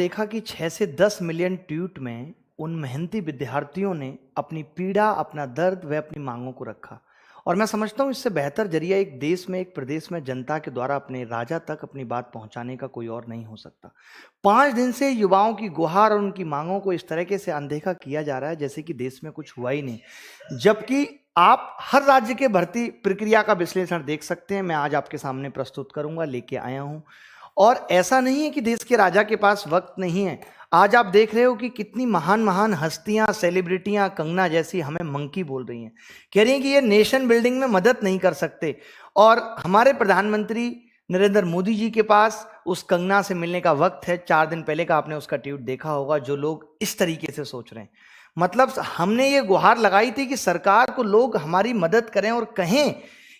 देखा कि 6 से 10 मिलियन ट्वीट में उन मेहनती विद्यार्थियों ने अपनी पीड़ा, अपना दर्द व अपनी मांगों को रखा। और मैं समझता हूँ इससे बेहतर जरिया एक देश में, एक प्रदेश में जनता के द्वारा अपने राजा तक अपनी बात पहुंचाने का कोई और नहीं हो सकता। 5 दिन से युवाओं की गुहार और उनकी मांगों को इस तरीके से अनदेखा किया जा रहा है जैसे कि देश में कुछ हुआ ही नहीं, जबकि आप हर राज्य के भर्ती प्रक्रिया का विश्लेषण देख सकते हैं। मैं आज आपके सामने प्रस्तुत करूंगा, लेके आया हूं। और ऐसा नहीं है कि देश के राजा के पास वक्त नहीं है। आज आप देख रहे हो कि कितनी महान महान हस्तियां, सेलिब्रिटियां, कंगना जैसी हमें मंकी बोल रही हैं, कह रही हैं कि ये नेशन बिल्डिंग में मदद नहीं कर सकते। और हमारे प्रधानमंत्री नरेंद्र मोदी जी के पास उस कंगना से मिलने का वक्त है। 4 दिन पहले का आपने उसका ट्वीट देखा होगा, जो लोग इस तरीके से सोच रहे हैं। मतलब हमने ये गुहार लगाई थी कि सरकार को लोग हमारी मदद करें और कहें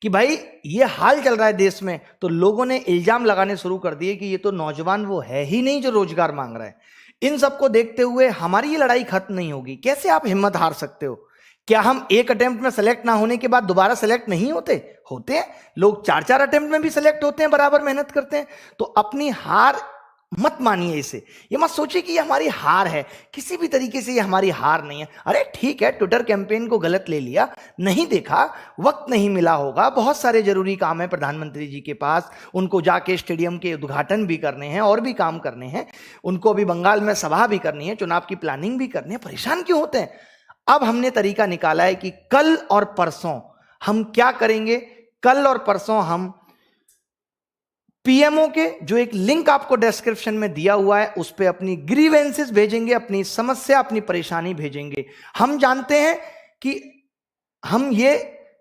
कि भाई ये हाल चल रहा है देश में, तो लोगों ने इल्जाम लगाने शुरू कर दिए कि ये तो नौजवान वो है ही नहीं जो रोजगार मांग रहा है। इन सबको देखते हुए हमारी ये लड़ाई खत्म नहीं होगी। कैसे आप हिम्मत हार सकते हो? क्या हम एक अटेम्प्ट में सेलेक्ट ना होने के बाद दोबारा सेलेक्ट नहीं होते? होते हैं लोग, 4-4 अटेम्प्ट में भी सेलेक्ट होते हैं, बराबर मेहनत करते हैं। तो अपनी हार मत मानिए, इसे ये मत सोचिए कि ये हमारी हार है। किसी भी तरीके से ये हमारी हार नहीं है। अरे ठीक है, ट्विटर कैंपेन को गलत ले लिया, नहीं देखा, वक्त नहीं मिला होगा, बहुत सारे जरूरी काम है प्रधानमंत्री जी के पास। उनको जाके स्टेडियम के उद्घाटन भी करने हैं और भी काम करने हैं, उनको अभी बंगाल में सभा भी करनी है, चुनाव की प्लानिंग भी करनी है। परेशान क्यों होते हैं? अब हमने तरीका निकाला है कि कल और परसों हम क्या करेंगे। कल और परसों हम पीएमओ के जो एक लिंक आपको डिस्क्रिप्शन में दिया हुआ है, उस पे अपनी ग्रीवेंसेस भेजेंगे, अपनी समस्या, अपनी परेशानी भेजेंगे। हम जानते हैं कि हम ये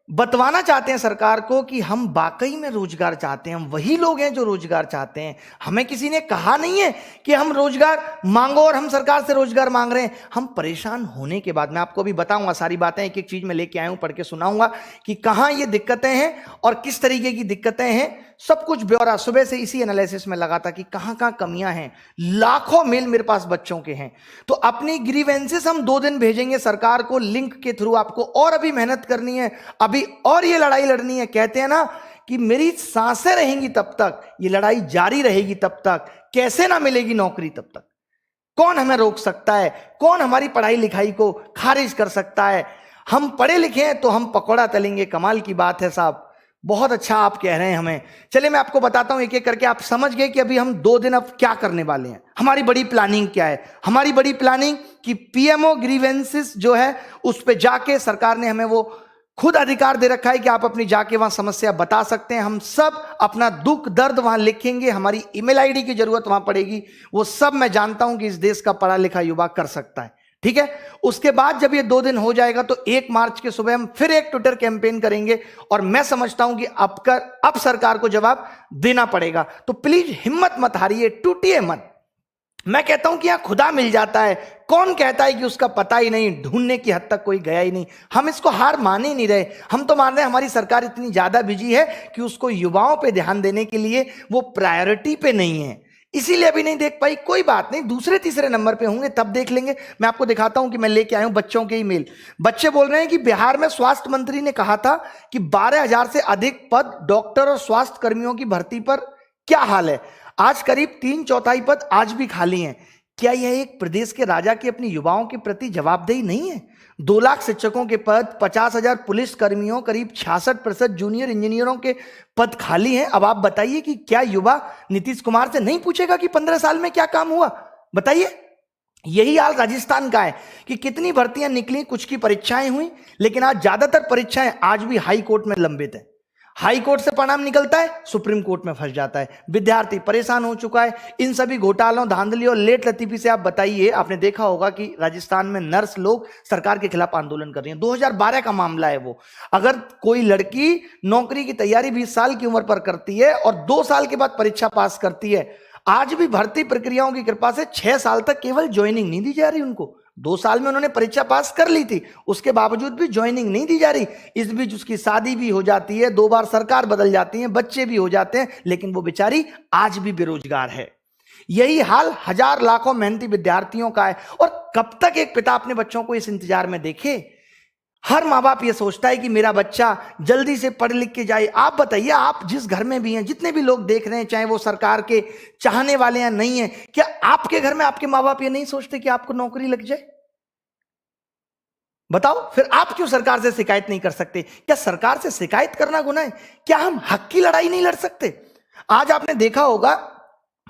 बतवाना चाहते हैं सरकार को कि हम वाकई में रोजगार चाहते हैं। हम वही लोग हैं जो रोजगार चाहते हैं। हमें किसी ने कहा नहीं है कि हम रोजगार मांगो और हम सरकार से रोजगार मांग रहे हैं। हम परेशान होने के बाद, मैं आपको भी बताऊंगा सारी बातें, एक एक चीज में लेके आया हूं, पढ़ के सुनाऊंगा कि कहां ये दिक्कतें हैं और किस तरीके की दिक्कतें हैं। सब कुछ ब्यौरा सुबह से इसी एनालिसिस में लगा था कि कहां कहां कमियां हैं। लाखों मेल मेरे पास बच्चों के हैं। तो अपनी ग्रीवेंसेस हम 2 दिन भेजेंगे सरकार को लिंक के थ्रू। आपको और अभी मेहनत करनी है, अभी और ये लड़ाई लड़नी है। कहते हैं ना कि मेरी सांसें रहेंगी तब तक ये लड़ाई जारी रहेगी, तब तक कैसे ना मिलेगी नौकरी तब तक। कौन हमें रोक सकता है? कौन हमारी पढ़ाई लिखाई को खारिज कर सकता है? हम पढ़े लिखे हैं तो हम पकौड़ा तलेंगे। कमाल की बात है साहब, बहुत अच्छा आप कह रहे हैं हमें। चलिए मैं आपको बताता हूं एक एक करके। आप समझ गए कि अभी हम 2 दिन अब क्या करने वाले हैं। हमारी बड़ी प्लानिंग क्या है? हमारी बड़ी प्लानिंग कि पीएमओ ग्रीवेंसेस जो है उस पे जाके, सरकार ने हमें वो खुद अधिकार दे रखा है कि आप अपनी जाके वहां समस्या बता सकते हैं। हम सब अपना दुख दर्द वहां लिखेंगे। हमारी ईमेल आईडी की जरूरत वहां पड़ेगी। वो सब मैं जानता हूं कि इस देश का पढ़ा लिखा युवा कर सकता है। ठीक है, उसके बाद जब ये 2 दिन हो जाएगा तो 1 मार्च के सुबह हम फिर एक ट्विटर कैंपेन करेंगे। और मैं समझता हूं कि अब सरकार को जवाब देना पड़ेगा। तो प्लीज हिम्मत मत हारिए, टूटिए मत। मैं कहता हूं कि यहां खुदा मिल जाता है। कौन कहता है कि उसका पता ही नहीं, ढूंढने की हद तक कोई गया ही नहीं। हम इसको हार मान ही नहीं रहे। हम तो मान रहे हैं हमारी सरकार इतनी ज्यादा बिजी है कि उसको युवाओं पे ध्यान देने के लिए वो प्रायोरिटी पे नहीं है, इसीलिए अभी नहीं देख पाई। कोई बात नहीं, दूसरे तीसरे नंबर पे होंगे तब देख लेंगे। मैं आपको दिखाता हूं कि मैं लेके आया हूं बच्चों के ईमेल। बच्चे बोल रहे हैं कि बिहार में स्वास्थ्य मंत्री ने कहा था कि 12,000 से अधिक पद डॉक्टर और स्वास्थ्य कर्मियों की भर्ती पर क्या हाल है। आज करीब 3/4 पद आज भी खाली हैं। क्या यह एक प्रदेश के राजा की अपनी युवाओं के प्रति जवाबदेही नहीं है? 2 लाख शिक्षकों के पद, 50,000 पुलिस कर्मियों, करीब 66% जूनियर इंजीनियरों के पद खाली हैं। अब आप बताइए कि क्या युवा नीतीश कुमार से नहीं पूछेगा कि 15 साल में क्या काम हुआ? बताइए। यही हाल राजस्थान का है कि कितनी भर्तियां निकली, कुछ की परीक्षाएं हुई, लेकिन आज ज्यादातर परीक्षाएं आज भी हाई कोर्ट में लंबित है। हाई कोर्ट से परिणाम निकलता है, सुप्रीम कोर्ट में फंस जाता है। विद्यार्थी परेशान हो चुका है इन सभी घोटालों, धांधली और लेट लतीफी से। आप बताइए, आपने देखा होगा कि राजस्थान में नर्स लोग सरकार के खिलाफ आंदोलन कर रही हैं। 2012 का मामला है वो। अगर कोई लड़की नौकरी की तैयारी 20 साल की उम्र पर करती है और 2 साल के बाद परीक्षा पास करती है, आज भी भर्ती प्रक्रियाओं की कृपा से 6 साल तक केवल ज्वाइनिंग नहीं दी जा रही उनको। 2 साल में उन्होंने परीक्षा पास कर ली थी, उसके बावजूद भी ज्वाइनिंग नहीं दी जा रही। इस बीच उसकी शादी भी हो जाती है, 2 बार सरकार बदल जाती है, बच्चे भी हो जाते हैं, लेकिन वो बेचारी आज भी बेरोजगार है। यही हाल हजार लाखों मेहनती विद्यार्थियों का है। और कब तक एक पिता अपने बच्चों को इस इंतजार में देखे? हर माँ बाप ये सोचता है कि मेरा बच्चा जल्दी से पढ़ लिख के जाए। आप बताइए, आप जिस घर में भी हैं, जितने भी लोग देख रहे हैं, चाहे वो सरकार के चाहने वाले या नहीं है, क्या आपके घर में आपके माँ बाप ये नहीं सोचते कि आपको नौकरी लग जाए? बताओ, फिर आप क्यों सरकार से शिकायत नहीं कर सकते? क्या सरकार से शिकायत करना गुनाह है? क्या हम हक की लड़ाई नहीं लड़ सकते? आज आपने देखा होगा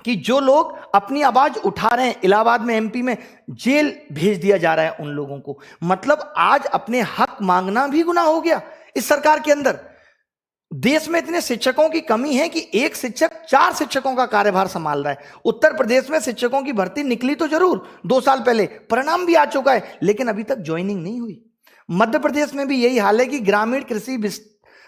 कि जो लोग अपनी आवाज उठा रहे हैं, इलाहाबाद में, एमपी में, जेल भेज दिया जा रहा है उन लोगों को। मतलब आज अपने हक मांगना भी गुनाह हो गया इस सरकार के अंदर। देश में इतने शिक्षकों की कमी है कि एक शिक्षक 4 शिक्षकों का कार्यभार संभाल रहा है। उत्तर प्रदेश में शिक्षकों की भर्ती निकली तो जरूर 2 साल पहले, परिणाम भी आ चुका है, लेकिन अभी तक ज्वाइनिंग नहीं हुई। मध्य प्रदेश में भी यही हाल है कि ग्रामीण कृषि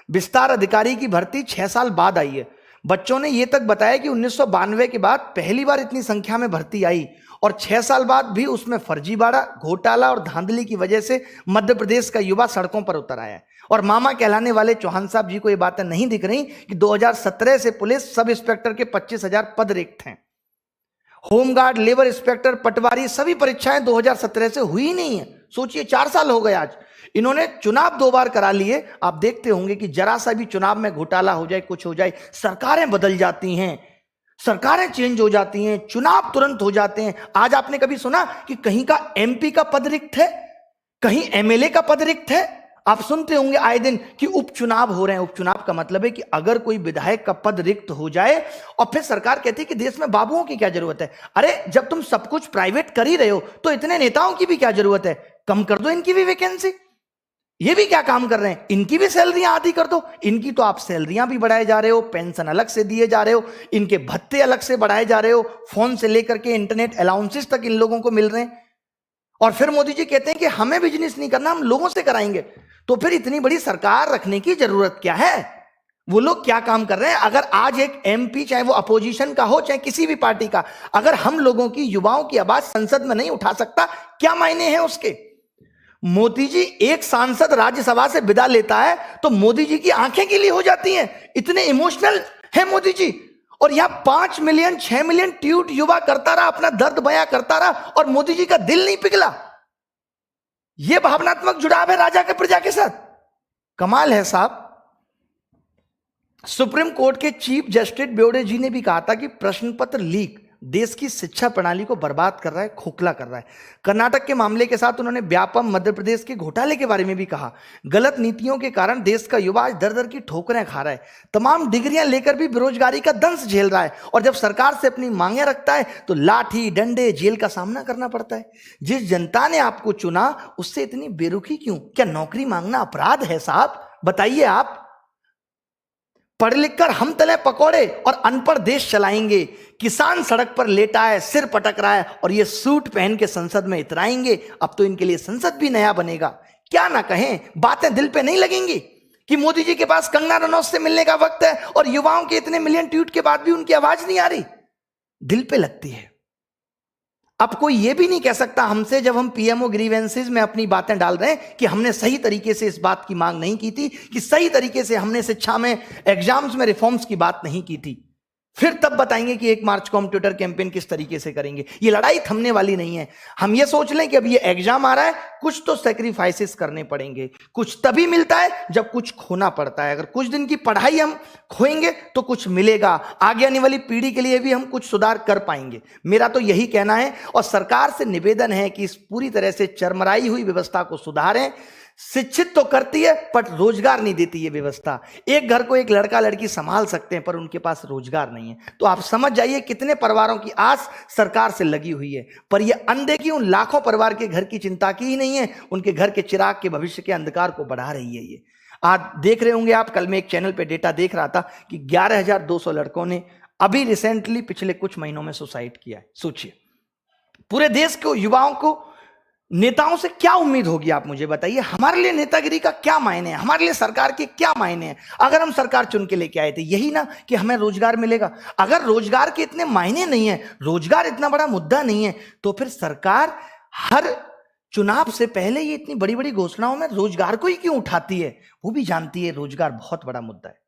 विस्तार अधिकारी की भर्ती 6 साल बाद आई है। बच्चों ने यह तक बताया कि 1992 के बाद पहली बार इतनी संख्या में भर्ती आई, और 6 साल बाद भी उसमें फर्जीवाड़ा, घोटाला और धांधली की वजह से मध्य प्रदेश का युवा सड़कों पर उतर आया है। और मामा कहलाने वाले चौहान साहब जी को ये बातें नहीं दिख रही कि 2017 से पुलिस सब इंस्पेक्टर के 25,000 पद रिक्त हैं। होमगार्ड, लेबर इंस्पेक्टर, पटवारी, सभी परीक्षाएं 2017 से हुई नहीं है। सोचिए, 4 साल हो गए आज। इन्होंने चुनाव 2 बार करा लिए। आप देखते होंगे कि जरा सा भी चुनाव में घोटाला हो जाए, कुछ हो जाए, सरकारें बदल जाती हैं, सरकारें चेंज हो जाती हैं, चुनाव तुरंत हो जाते हैं। आज आपने कभी सुना कि कहीं का एमपी का पद रिक्त है, कहीं एमएलए का पद रिक्त है? आप सुनते होंगे आए दिन कि उपचुनाव हो रहे हैं। उपचुनाव का मतलब है कि अगर कोई विधायक का पद रिक्त हो जाए और फिर सरकार कहती है कि देश में बाबुओं की क्या जरूरत है। अरे, जब तुम सब कुछ प्राइवेट कर ही रहे हो तो इतने नेताओं की भी क्या जरूरत है? कम कर दो इनकी भी वैकेंसी। ये भी क्या काम कर रहे हैं? इनकी भी सैलरियां आधी कर दो। इनकी तो आप सैलरियां भी बढ़ाए जा रहे हो, पेंशन अलग से दिए जा रहे हो, इनके भत्ते अलग से बढ़ाए जा रहे हो, फोन से लेकर के इंटरनेट अलाउंसेस तक इन लोगों को मिल रहे हैं। और फिर मोदी जी कहते हैं कि हमें बिजनेस नहीं करना, हम लोगों से कराएंगे। तो फिर इतनी बड़ी सरकार रखने की जरूरत क्या है? वो लोग क्या काम कर रहे हैं? अगर आज एक एमपी, चाहे वो अपोजिशन का हो चाहे किसी भी पार्टी का, अगर हम लोगों की, युवाओं की आवाज संसद में नहीं उठा सकता, क्या मायने हैं उसके? मोदी जी एक सांसद राज्यसभा से विदा लेता है तो मोदी जी की आंखें गीली हो जाती हैं। इतने इमोशनल है मोदी जी। और यहां 5 मिलियन 6 मिलियन ट्वीट युवा करता रहा, अपना दर्द बयां करता रहा, और मोदी जी का दिल नहीं पिघला। यह भावनात्मक जुड़ाव है राजा के प्रजा के साथ। कमाल है साहब। सुप्रीम कोर्ट के चीफ जस्टिस बोबड़े जी ने भी कहा था कि प्रश्न पत्र लीक देश की शिक्षा प्रणाली को बर्बाद कर रहा है, खोखला कर रहा है। कर्नाटक के मामले के साथ उन्होंने व्यापम, मध्य प्रदेश के घोटाले के बारे में भी कहा। गलत नीतियों के कारण देश का युवा आज दर दर की ठोकरें खा रहा है, तमाम डिग्रियां लेकर भी बेरोजगारी का दंश झेल रहा है, और जब सरकार से अपनी मांगे रखता है तो लाठी, डंडे, जेल का सामना करना पड़ता है। जिस जनता ने आपको चुना उससे इतनी बेरुखी क्यों? क्या नौकरी मांगना अपराध है साहब? बताइए आप। पढ़ लिख कर हम तले पकौड़े और अनपढ़ देश चलाएंगे। किसान सड़क पर लेटा है, सिर पटक रहा है, और ये सूट पहन के संसद में इतराएंगे। अब तो इनके लिए संसद भी नया बनेगा। क्या ना कहें, बातें दिल पे नहीं लगेंगी कि मोदी जी के पास कंगना रनौत से मिलने का वक्त है और युवाओं के इतने मिलियन ट्वीट के बाद भी उनकी आवाज नहीं आ रही? दिल पे लगती है। अब कोई ये भी नहीं कह सकता हमसे, जब हम पीएमओ ग्रीवेंसेस में अपनी बातें डाल रहे हैं, कि हमने सही तरीके से इस बात की मांग नहीं की थी, कि सही तरीके से हमने शिक्षा में, एग्जाम्स में रिफॉर्म्स की बात नहीं की थी। फिर तब बताएंगे कि 1 मार्च को हम ट्विटर कैंपेन किस तरीके से करेंगे। ये लड़ाई थमने वाली नहीं है। हम ये सोच लें कि अब ये एग्जाम आ रहा है, कुछ तो सैक्रिफाइसेस करने पड़ेंगे। कुछ तभी मिलता है जब कुछ खोना पड़ता है। अगर कुछ दिन की पढ़ाई हम खोएंगे तो कुछ मिलेगा। आगे आने वाली पीढ़ी के लिए भी हम कुछ सुधार कर पाएंगे। मेरा तो यही कहना है, और सरकार से निवेदन है कि इस पूरी तरह से चरमराई हुई व्यवस्था को सुधारें। शिक्षित तो करती है पर रोजगार नहीं देती ये व्यवस्था। एक घर को एक लड़का लड़की संभाल सकते हैं पर उनके पास रोजगार नहीं है। तो आप समझ जाइए कितने परिवारों की आस सरकार से लगी हुई है, पर ये अनदेखी उन लाखों परिवार के घर की चिंता की ही नहीं है, उनके घर के चिराग के भविष्य के अंधकार को बढ़ा रही है। ये आज देख रहे होंगे आप, कल मैं एक चैनल पे डेटा देख रहा था कि 11,200 लड़कों ने अभी रिसेंटली पिछले कुछ महीनों में सुसाइड किया है। सोचिए, पूरे देश को, युवाओं को नेताओं से क्या उम्मीद होगी? आप मुझे बताइए। हमारे लिए नेतागिरी का क्या मायने है? हमारे लिए सरकार के क्या मायने हैं? अगर हम सरकार चुन के लेके आए थे, यही ना कि हमें रोजगार मिलेगा। अगर रोजगार के इतने मायने नहीं है, रोजगार इतना बड़ा मुद्दा नहीं है, तो फिर सरकार हर चुनाव से पहले ये इतनी बड़ी बड़ी घोषणाओं में रोजगार को ही क्यों उठाती है? वो भी जानती है रोजगार बहुत बड़ा मुद्दा है।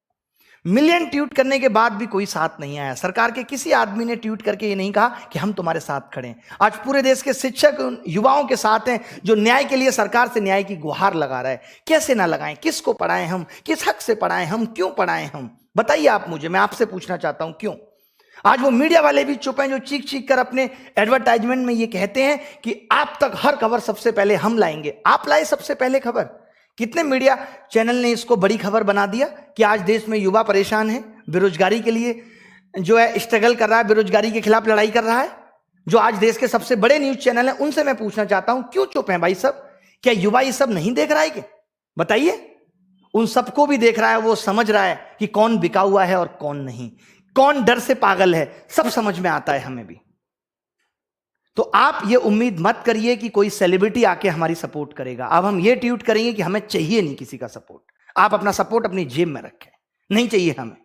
मिलियन ट्वीट करने के बाद भी कोई साथ नहीं आया। सरकार के किसी आदमी ने ट्वीट करके ये नहीं कहा कि हम तुम्हारे साथ खड़े हैं। आज पूरे देश के शिक्षक उन युवाओं के साथ हैं जो न्याय के लिए सरकार से न्याय की गुहार लगा रहा है। कैसे ना लगाएं, किसको पढ़ाएं हम, किस हक से पढ़ाएं हम, क्यों पढ़ाएं हम, बताइए आप मुझे। मैं आपसे पूछना चाहता हूं क्यों। आज वो मीडिया वाले भी चुप हैं जो चीख चीख कर अपने एडवर्टाइजमेंट में ये कहते हैं कि आप तक हर खबर सबसे पहले हम लाएंगे। आप लाए सबसे पहले खबर। कितने मीडिया चैनल ने इसको बड़ी खबर बना दिया कि आज देश में युवा परेशान है, बेरोजगारी के लिए जो है स्ट्रगल कर रहा है, बेरोजगारी के खिलाफ लड़ाई कर रहा है। जो आज देश के सबसे बड़े न्यूज चैनल हैं, उनसे मैं पूछना चाहता हूं क्यों चुप हैं भाई सब। क्या युवा ये सब नहीं देख रहा है? कि बताइए, उन सबको भी देख रहा है। वो समझ रहा है कि कौन बिका हुआ है और कौन नहीं, कौन डर से पागल है, सब समझ में आता है हमें भी। तो आप ये उम्मीद मत करिए कि कोई सेलिब्रिटी आके हमारी सपोर्ट करेगा। अब हम ये ट्वीट करेंगे कि हमें चाहिए नहीं किसी का सपोर्ट। आप अपना सपोर्ट अपनी जेब में रखें, नहीं चाहिए हमें।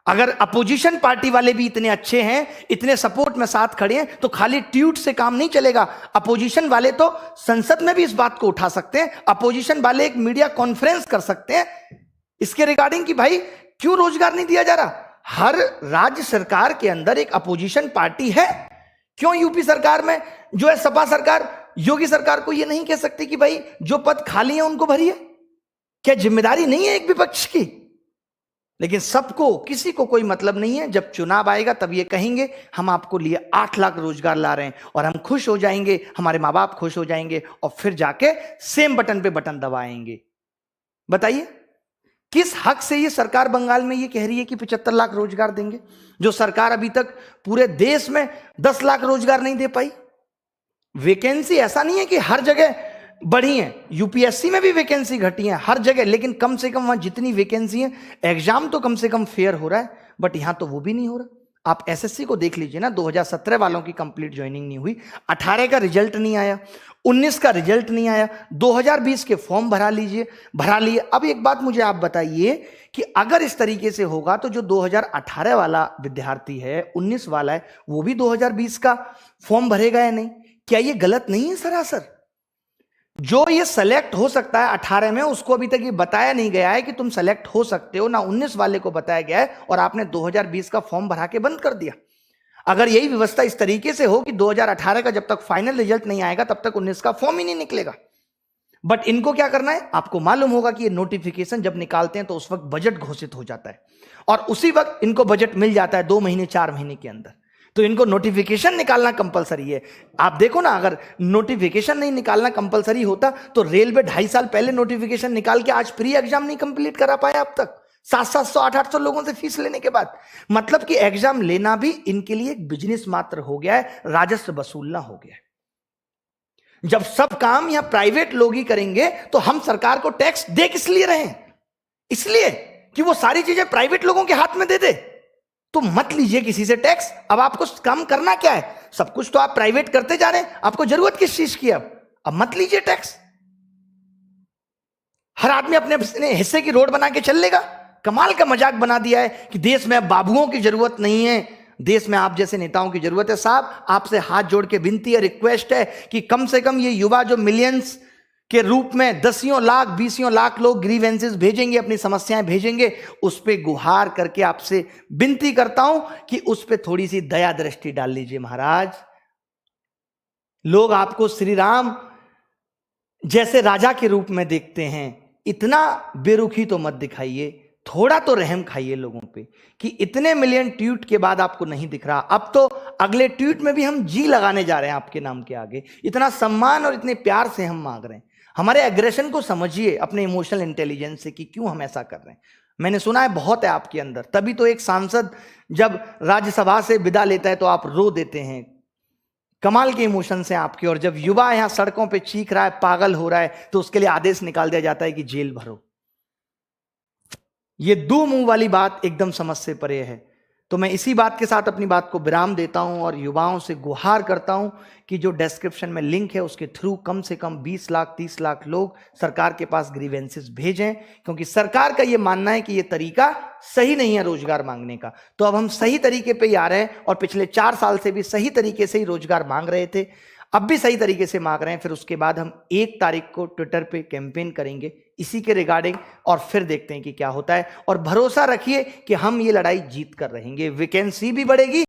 अगर अपोजिशन पार्टी वाले भी इतने अच्छे हैं, इतने सपोर्ट में साथ खड़े हैं, तो खाली ट्वीट से काम नहीं चलेगा। अपोजिशन वाले तो संसद में भी इस बात को उठा सकते हैं। अपोजिशन वाले एक मीडिया कॉन्फ्रेंस कर सकते हैं इसके रिगार्डिंग कि भाई क्यों रोजगार नहीं दिया जा रहा। हर राज्य सरकार के अंदर एक अपोजिशन पार्टी है। क्यों यूपी सरकार में जो है सपा सरकार, योगी सरकार को यह नहीं कह सकती कि भाई जो पद खाली है उनको भरिए? क्या जिम्मेदारी नहीं है एक विपक्ष की? लेकिन सबको, किसी को कोई मतलब नहीं है। जब चुनाव आएगा तब ये कहेंगे हम आपको लिए 8 लाख रोजगार ला रहे हैं और हम खुश हो जाएंगे, हमारे माँ बाप खुश हो जाएंगे और फिर जाके सेम बटन पे बटन दबाएंगे। बताइए किस हक से ये सरकार बंगाल में ये कह रही है कि 75 लाख रोजगार देंगे, जो सरकार अभी तक पूरे देश में 10 लाख रोजगार नहीं दे पाई। वैकेंसी ऐसा नहीं है कि हर जगह बढ़ी है, यूपीएससी में भी वैकेंसी घटी है हर जगह, लेकिन कम से कम वहां जितनी वैकेंसी है, एग्जाम तो कम से कम फेयर हो रहा है, बट यहां तो वो भी नहीं हो रहा। आप एसएससी को देख लीजिए ना, 2017 वालों की कंप्लीट ज्वाइनिंग नहीं हुई, 18 का रिजल्ट नहीं आया, 19 का रिजल्ट नहीं आया, 2020 के फॉर्म भरा लिए। अब एक बात मुझे आप बताइए कि अगर इस तरीके से होगा तो जो 2018 वाला विद्यार्थी है, 19 वाला है, वो भी 2020 का फॉर्म भरेगा या नहीं? क्या ये गलत नहीं है सरासर? जो ये सेलेक्ट हो सकता है 18 में, उसको अभी तक ये बताया नहीं गया है कि तुम सेलेक्ट हो सकते हो, ना 19 वाले को बताया गया है, और आपने 2020 का फॉर्म भरा के बंद कर दिया। अगर यही व्यवस्था इस तरीके से हो कि 2018 का जब तक फाइनल रिजल्ट नहीं आएगा तब तक 19 का फॉर्म ही नहीं निकलेगा। बट इनको क्या करना है, आपको मालूम होगा कि ये नोटिफिकेशन जब निकालते हैं तो उस वक्त बजट घोषित हो जाता है और उसी वक्त इनको बजट मिल जाता है 2 महीने 4 महीने के अंदर। तो इनको नोटिफिकेशन निकालना कंपलसरी है। आप देखो ना, अगर नोटिफिकेशन नहीं निकालना कंपलसरी होता तो रेलवे 2.5 साल पहले नोटिफिकेशन निकाल के आज प्री एग्जाम नहीं कंप्लीट करा पाया अब तक, 700 800 लोगों से फीस लेने के बाद। मतलब कि एग्जाम लेना भी इनके लिए एक बिजनेस मात्र हो गया है, राजस्व वसूलना हो गया है। जब सब काम यहां प्राइवेट लोग ही करेंगे तो हम सरकार को टैक्स दे किस लिए रहे हैं? इसलिए कि वो सारी चीजें प्राइवेट लोगों के हाथ में दे दे। तो मत लीजिए किसी से टैक्स। अब आपको काम करना क्या है? सब कुछ तो आप प्राइवेट करते जा रहे हैं, आपको जरूरत किस चीज की? अब मत लीजिए टैक्स। हर आदमी अपने हिस्से की रोड बना के चल लेगा। कमाल का मजाक बना दिया है कि देश में अब बाबुओं की जरूरत नहीं है, देश में आप जैसे नेताओं की जरूरत है। साहब, आपसे हाथ जोड़ के विनती है, रिक्वेस्ट है कि कम से कम ये युवा जो मिलियंस के रूप में 10 लाख 20 लाख लोग ग्रीवेंसेस भेजेंगे, अपनी समस्याएं भेजेंगे, उस पर गुहार करके आपसे विनती करता हूं कि उस पर थोड़ी सी दया दृष्टि डाल लीजिए महाराज। लोग आपको श्री राम जैसे राजा के रूप में देखते हैं, इतना बेरुखी तो मत दिखाइए, थोड़ा तो रहम खाइए लोगों पे कि इतने मिलियन ट्वीट के बाद आपको नहीं दिख रहा। अब तो अगले ट्वीट में भी हम जी लगाने जा रहे हैं आपके नाम के आगे। इतना सम्मान और इतने प्यार से हम मांग रहे हैं। हमारे एग्रेशन को समझिए अपने इमोशनल इंटेलिजेंस से कि क्यों हम ऐसा कर रहे हैं। मैंने सुना है बहुत है आपके अंदर, तभी तो एक सांसद जब राज्यसभा से विदा लेता है तो आप रो देते हैं। कमाल के इमोशंस हैं आपके। और जब युवा यहां सड़कों पे चीख रहा है, पागल हो रहा है, तो उसके लिए आदेश निकाल दिया जाता है कि जेल भरो। ये दो मुंह वाली बात एकदम समझ से परे है। तो मैं इसी बात के साथ अपनी बात को विराम देता हूं और युवाओं से गुहार करता हूं कि जो डिस्क्रिप्शन में लिंक है उसके थ्रू कम से कम 20 लाख 30 लाख लोग सरकार के पास ग्रीवेंसेस भेजें, क्योंकि सरकार का ये मानना है कि ये तरीका सही नहीं है रोजगार मांगने का। तो अब हम सही तरीके पे ही आ रहे हैं और पिछले 4 साल से भी सही तरीके से ही रोजगार मांग रहे थे। अब भी सही तरीके से मांग रहे हैं। फिर उसके बाद हम 1 तारीख को ट्विटर पे कैंपेन करेंगे इसी के रिगार्डिंग, और फिर देखते हैं कि क्या होता है। और भरोसा रखिए कि हम ये लड़ाई जीत कर रहेंगे, वैकेंसी भी बढ़ेगी